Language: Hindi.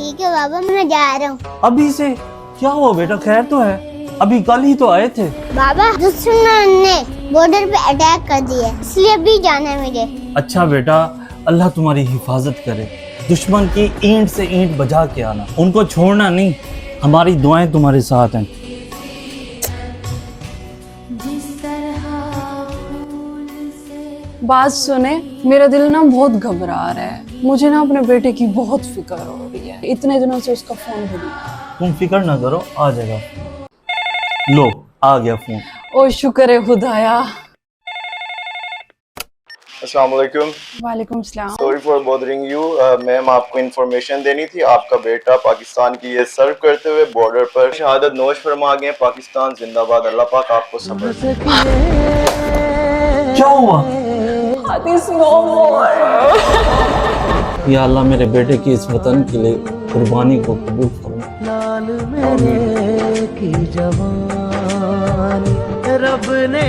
ठीक है बाबा, मैं जा रहा हूँ। अभी से? क्या हुआ बेटा, खैर तो है? अभी कल ही तो आए थे। बाबा दुश्मन ने बॉर्डर पे अटैक कर दिया, इसलिए अभी जाना है मुझे। अच्छा बेटा, अल्लाह तुम्हारी हिफाजत करे। दुश्मन की ईंट से ईंट बजा के आना, उनको छोड़ना नहीं। हमारी दुआएं तुम्हारे साथ हैं। बात सुने, मेरा दिल ना बहुत घबरा रहा है। मुझे ना अपने बेटे की बहुत फिक्र हो रही है। इतने दिनों से उसका फोन भी नहीं। तुम फिक्र ना करो, आ जाएगा। लो, आ गया फोन। ओ शुक्र है खुदाया। अस्सलाम वालेकुम। वालेकुम सलाम। Sorry for bothering you ma'am, आपको इन्फॉर्मेशन देनी थी। आपका बेटा पाकिस्तान की ये सर्व करते हुए बॉर्डर पर शहादत नोश फरमा गए। पाकिस्तान जिंदाबाद। अल्लाह पाक आपको सब्र दे। क्या हुआ? This no more. या अल्लाह, मेरे बेटे की इस वतन के लिए कुर्बानी को कबूल करो। लाल मेरे की जवानी रब ने